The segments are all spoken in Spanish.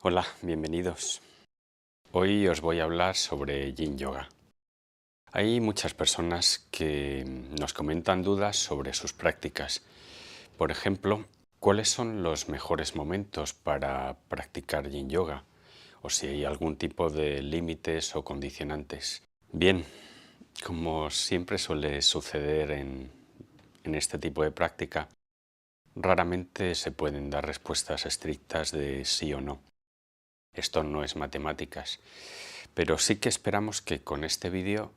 Hola, bienvenidos. Hoy os voy a hablar sobre Yin Yoga. Hay muchas personas que nos comentan dudas sobre sus prácticas. Por ejemplo, ¿cuáles son los mejores momentos para practicar Yin Yoga? O si hay algún tipo de límites o condicionantes. Bien, como siempre suele suceder en este tipo de práctica, raramente se pueden dar respuestas estrictas de sí o no. Esto no es matemáticas, pero sí que esperamos que con este vídeo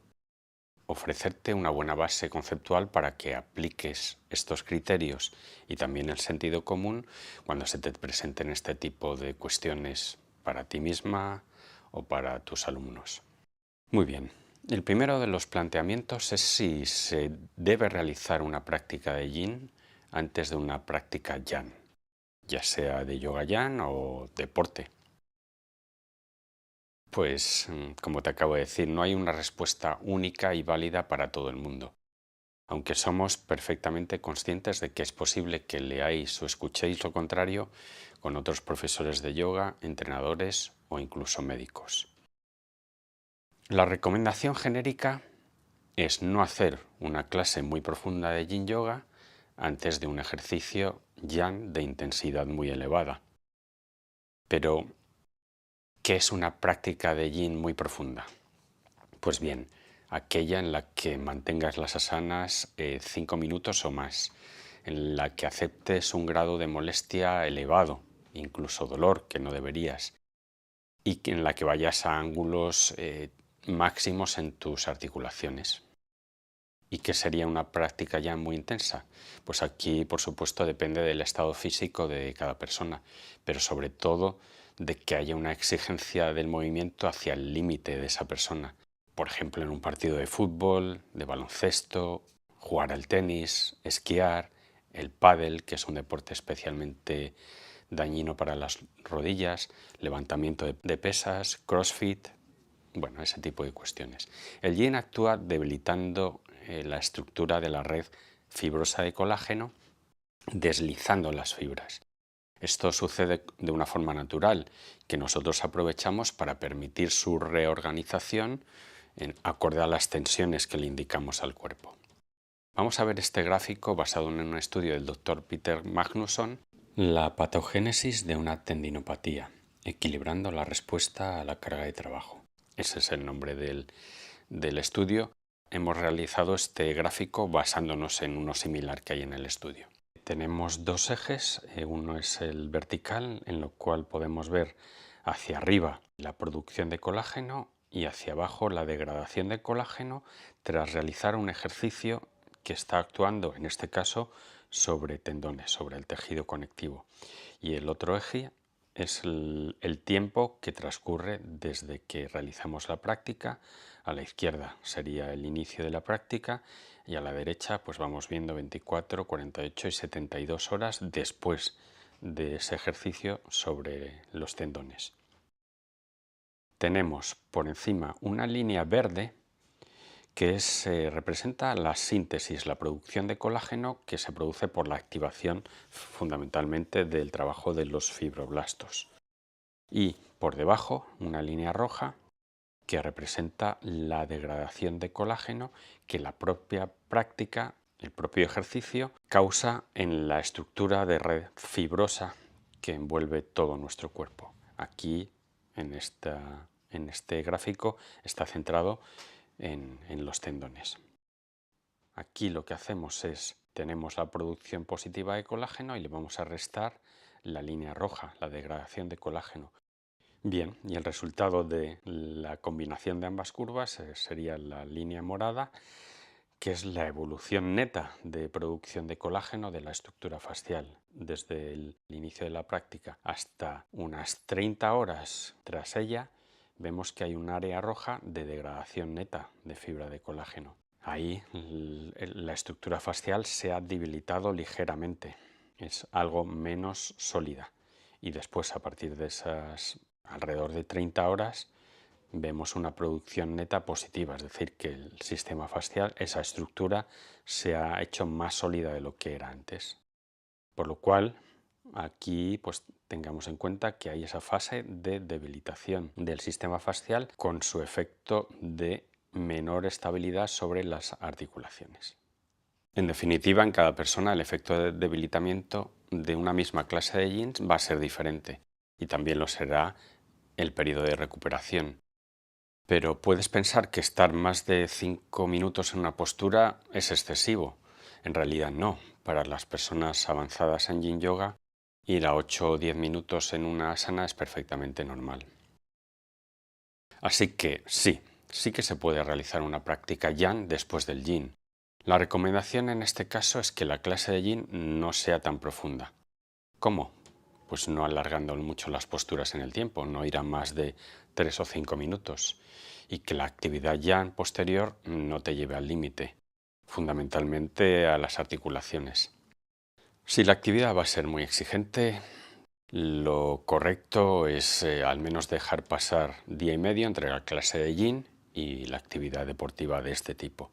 ofrecerte una buena base conceptual para que apliques estos criterios y también el sentido común cuando se te presenten este tipo de cuestiones para ti misma o para tus alumnos. Muy bien, el primero de los planteamientos es si se debe realizar una práctica de Yin antes de una práctica Yang, ya sea de Yoga Yang o deporte. Pues, como te acabo de decir, no hay una respuesta única y válida para todo el mundo, aunque somos perfectamente conscientes de que es posible que leáis o escuchéis lo contrario con otros profesores de yoga, entrenadores o incluso médicos. La recomendación genérica es no hacer una clase muy profunda de Yin Yoga antes de un ejercicio Yang de intensidad muy elevada. Pero, ¿qué es una práctica de Yin muy profunda? Pues bien, aquella en la que mantengas las asanas 5 minutos o más, en la que aceptes un grado de molestia elevado, incluso dolor, que no deberías, y en la que vayas a ángulos máximos en tus articulaciones. ¿Y qué sería una práctica ya muy intensa? Pues aquí, por supuesto, depende del estado físico de cada persona, pero sobre todo de que haya una exigencia del movimiento hacia el límite de esa persona. Por ejemplo, en un partido de fútbol, de baloncesto, jugar al tenis, esquiar, el pádel, que es un deporte especialmente dañino para las rodillas, levantamiento de pesas, crossfit, bueno, ese tipo de cuestiones. El yin actúa debilitando la estructura de la red fibrosa de colágeno, deslizando las fibras. Esto sucede de una forma natural, que nosotros aprovechamos para permitir su reorganización acorde a las tensiones que le indicamos al cuerpo. Vamos a ver este gráfico basado en un estudio del Dr. Peter Magnusson, la patogénesis de una tendinopatía, equilibrando la respuesta a la carga de trabajo. Ese es el nombre del estudio. Hemos realizado este gráfico basándonos en uno similar que hay en el estudio. Tenemos dos ejes, uno es el vertical, en lo cual podemos ver hacia arriba la producción de colágeno y hacia abajo la degradación de colágeno tras realizar un ejercicio que está actuando, en este caso, sobre tendones, sobre el tejido conectivo. Y el otro eje es el tiempo que transcurre desde que realizamos la práctica. A la izquierda sería el inicio de la práctica y a la derecha pues vamos viendo 24, 48 y 72 horas después de ese ejercicio sobre los tendones. Tenemos por encima una línea verde que representa la síntesis, la producción de colágeno que se produce por la activación fundamentalmente del trabajo de los fibroblastos. Y por debajo una línea roja que representa la degradación de colágeno que la propia práctica, el propio ejercicio, causa en la estructura de red fibrosa que envuelve todo nuestro cuerpo. Aquí, en este gráfico, está centrado en los tendones. Aquí lo que hacemos es, tenemos la producción positiva de colágeno y le vamos a restar la línea roja, la degradación de colágeno. Bien, y el resultado de la combinación de ambas curvas sería la línea morada, que es la evolución neta de producción de colágeno de la estructura facial desde el inicio de la práctica hasta unas 30 horas tras ella. Vemos que hay un área roja de degradación neta de fibra de colágeno. Ahí la estructura facial se ha debilitado ligeramente, es algo menos sólida. Y después, a partir de esas alrededor de 30 horas, vemos una producción neta positiva, es decir, que el sistema facial, esa estructura, se ha hecho más sólida de lo que era antes. Por lo cual, aquí pues tengamos en cuenta que hay esa fase de debilitación del sistema facial con su efecto de menor estabilidad sobre las articulaciones. En definitiva, en cada persona el efecto de debilitamiento de una misma clase de yin va a ser diferente y también lo será el periodo de recuperación. Pero puedes pensar que estar más de 5 minutos en una postura es excesivo. En realidad no. Para las personas avanzadas en Yin Yoga, ir a 8 o 10 minutos en una asana es perfectamente normal. Así que sí que se puede realizar una práctica Yang después del Yin. La recomendación en este caso es que la clase de Yin no sea tan profunda. ¿Cómo? Pues no alargando mucho las posturas en el tiempo, no ir a más de 3 o 5 minutos, y que la actividad Yang posterior no te lleve al límite, fundamentalmente a las articulaciones. Si la actividad va a ser muy exigente, lo correcto es al menos dejar pasar día y medio entre la clase de Yin y la actividad deportiva de este tipo.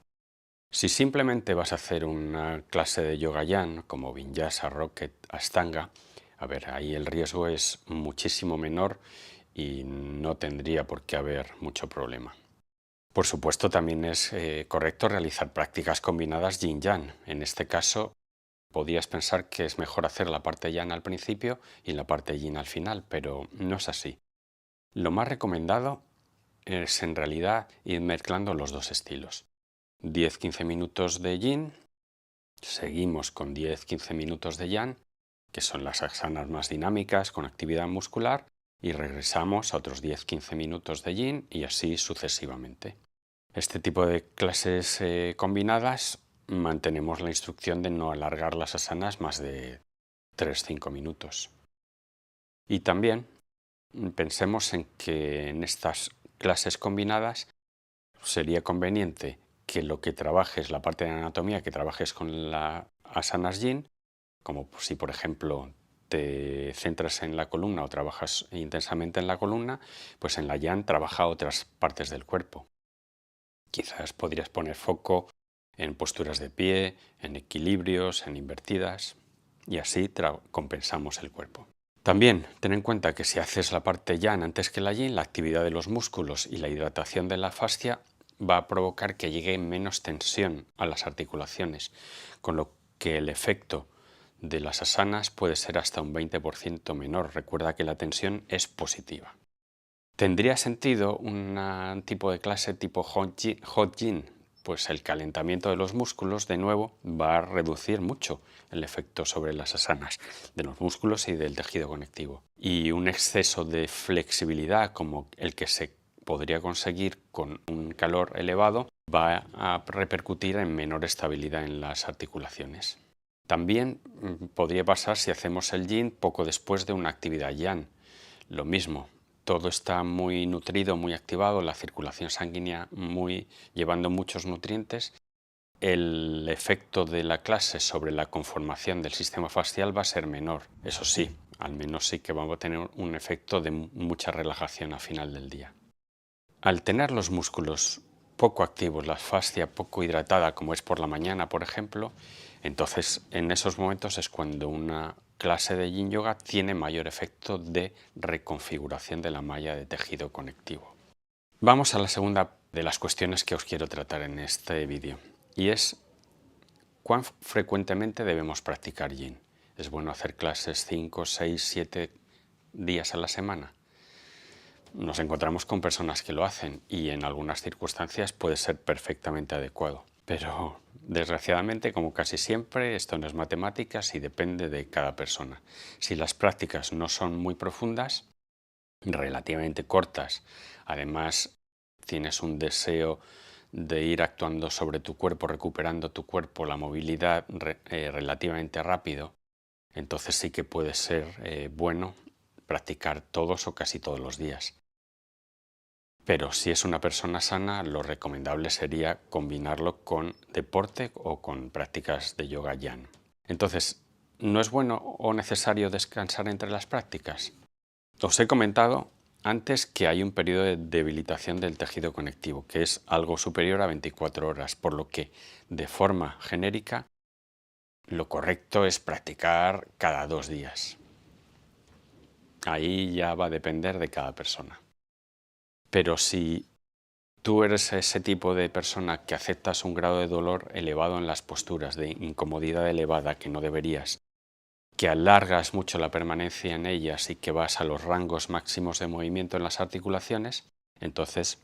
Si simplemente vas a hacer una clase de yoga Yang, como Vinyasa, Rocket, Ashtanga, a ver, ahí el riesgo es muchísimo menor y no tendría por qué haber mucho problema. Por supuesto, también es correcto realizar prácticas combinadas Yin-Yang. En este caso, podrías pensar que es mejor hacer la parte Yang al principio y la parte Yin al final, pero no es así. Lo más recomendado es en realidad ir mezclando los dos estilos. 10-15 minutos de Yin, seguimos con 10-15 minutos de Yang, que son las asanas más dinámicas con actividad muscular, y regresamos a otros 10-15 minutos de Yin y así sucesivamente. Este tipo de clases combinadas mantenemos la instrucción de no alargar las asanas más de 3-5 minutos. Y también pensemos en que en estas clases combinadas sería conveniente que lo que trabajes, la parte de anatomía que trabajes con la asanas Yin, como si por ejemplo te centras en la columna o trabajas intensamente en la columna, pues en la Yang trabaja otras partes del cuerpo. Quizás podrías poner foco en posturas de pie, en equilibrios, en invertidas, y así compensamos el cuerpo. También ten en cuenta que si haces la parte Yang antes que la Yin, la actividad de los músculos y la hidratación de la fascia va a provocar que llegue menos tensión a las articulaciones, con lo que el efecto de las asanas puede ser hasta un 20% menor. Recuerda que la tensión es positiva. ¿Tendría sentido un tipo de clase tipo Hot Yin? Pues el calentamiento de los músculos, de nuevo, va a reducir mucho el efecto sobre las asanas de los músculos y del tejido conectivo. Y un exceso de flexibilidad como el que se podría conseguir con un calor elevado va a repercutir en menor estabilidad en las articulaciones. También podría pasar si hacemos el Yin poco después de una actividad Yang. Lo mismo. Todo está muy nutrido, muy activado, la circulación sanguínea llevando muchos nutrientes. El efecto de la clase sobre la conformación del sistema facial va a ser menor. Eso sí, al menos sí que vamos a tener un efecto de mucha relajación al final del día. Al tener los músculos poco activos, la fascia poco hidratada, como es por la mañana, por ejemplo, entonces en esos momentos es cuando una clase de Yin Yoga tiene mayor efecto de reconfiguración de la malla de tejido conectivo. Vamos a la segunda de las cuestiones que os quiero tratar en este vídeo, y es ¿cuán frecuentemente debemos practicar Yin? ¿Es bueno hacer clases 5, 6, 7 días a la semana? Nos encontramos con personas que lo hacen y en algunas circunstancias puede ser perfectamente adecuado. Pero desgraciadamente, como casi siempre, esto no es matemáticas y depende de cada persona. Si las prácticas no son muy profundas, relativamente cortas, además tienes un deseo de ir actuando sobre tu cuerpo, recuperando tu cuerpo, la movilidad relativamente rápido, entonces sí que puede ser bueno practicar todos o casi todos los días. Pero si es una persona sana, lo recomendable sería combinarlo con deporte o con prácticas de yoga Yang. Entonces, ¿no es bueno o necesario descansar entre las prácticas? Os he comentado antes que hay un periodo de debilitación del tejido conectivo, que es algo superior a 24 horas, por lo que, de forma genérica, lo correcto es practicar cada 2 días. Ahí ya va a depender de cada persona. Pero si tú eres ese tipo de persona que aceptas un grado de dolor elevado en las posturas, de incomodidad elevada que no deberías, que alargas mucho la permanencia en ellas y que vas a los rangos máximos de movimiento en las articulaciones, entonces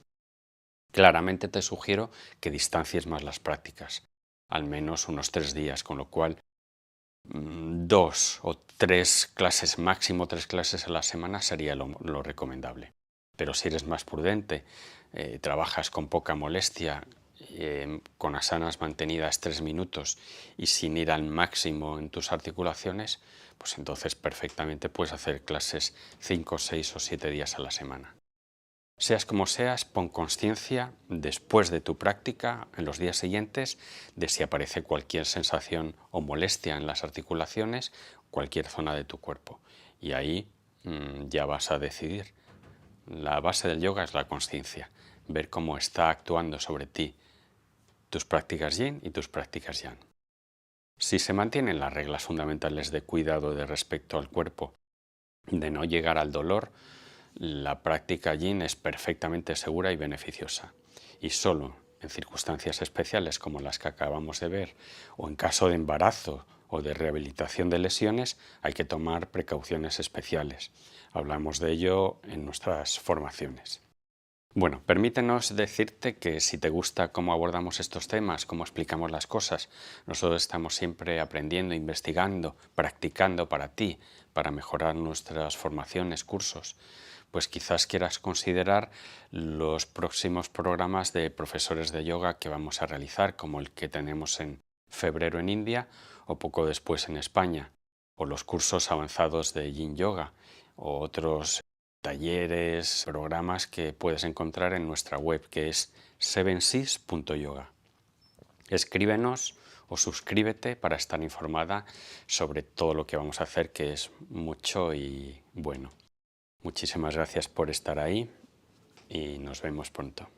claramente te sugiero que distancies más las prácticas, al menos unos 3 días, con lo cual 2 o 3 clases, máximo 3 clases a la semana sería lo recomendable. Pero si eres más prudente, trabajas con poca molestia, con asanas mantenidas 3 minutos y sin ir al máximo en tus articulaciones, pues entonces perfectamente puedes hacer clases 5, 6 o 7 días a la semana. Seas como seas, pon consciencia después de tu práctica, en los días siguientes, de si aparece cualquier sensación o molestia en las articulaciones, cualquier zona de tu cuerpo. Y ahí ya vas a decidir. La base del yoga es la consciencia, ver cómo está actuando sobre ti tus prácticas yin y tus prácticas yang. Si se mantienen las reglas fundamentales de cuidado de respecto al cuerpo, de no llegar al dolor, la práctica yin es perfectamente segura y beneficiosa. Y solo en circunstancias especiales como las que acabamos de ver, o en caso de embarazo o de rehabilitación de lesiones, hay que tomar precauciones especiales. Hablamos de ello en nuestras formaciones. Bueno, permítenos decirte que si te gusta cómo abordamos estos temas, cómo explicamos las cosas, nosotros estamos siempre aprendiendo, investigando, practicando para ti, para mejorar nuestras formaciones, cursos, pues quizás quieras considerar los próximos programas de profesores de yoga que vamos a realizar, como el que tenemos en febrero en India o poco después en España, o los cursos avanzados de Yin Yoga, o otros talleres, programas que puedes encontrar en nuestra web, que es sevenseas.yoga. Escríbenos o suscríbete para estar informada sobre todo lo que vamos a hacer, que es mucho y bueno. Muchísimas gracias por estar ahí y nos vemos pronto.